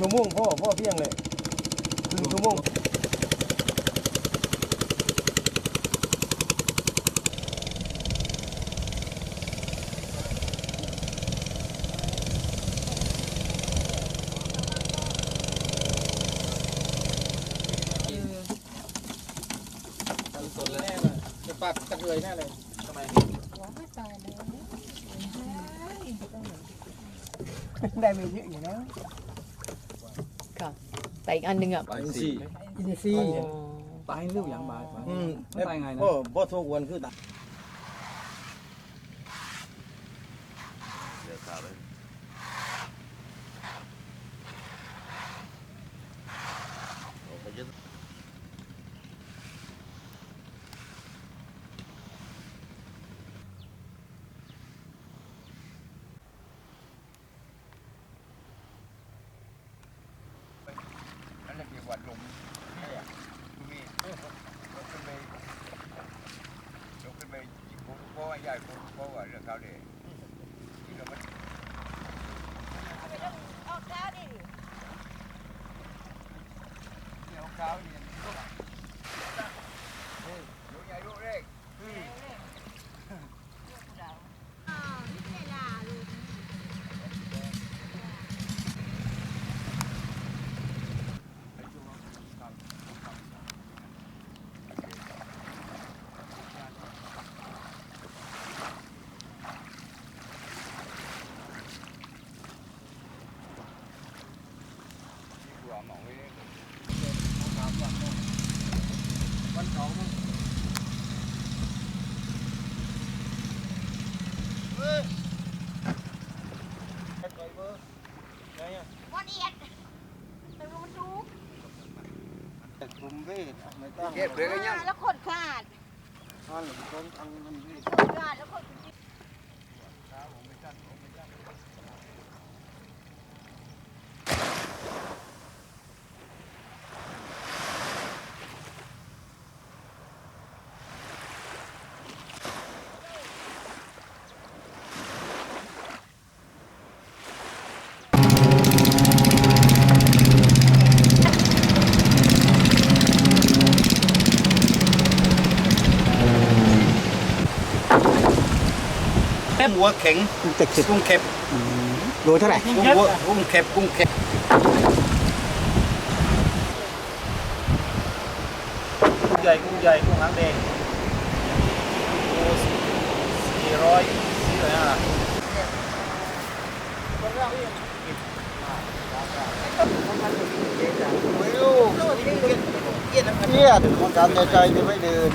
ชั่วโมงพ่อเพียงเลยครึ่งชั่วโมงสดเลยจะปักตะเกยแน่เลยทำไมได้ไม่เยอะอยู่แล้วค่ะแต่อีกอันหนึ่งอ่ะ สี่ อินซีตายเรื่องอย่างบาดตายไงนะพ่อทุกวันคือตายวันลมเนี่ยมียกขึ้นไปเพราะว่าใหญ่เพราะว่าเรื่องเขาเนี่ยที่เรามันออกเช้าดิออกเช้าเนี่ยลูกใหญ่ลูกเล็กวันสองมั้งวันเอียดแต่มันดู กลุ่มเวทไม่ต้องเก็บเลยกันยัง แล้วคนขาด ท่านคนทางมันเวท ขาดแล้วคน หัวแข็งกุ้งเข็บโลเท่าไหร่กุ้งเข็บกุ้งหญ่กุ้งหางแดง400 ไม่รู้เครียดมันการใจจะไม่เดิน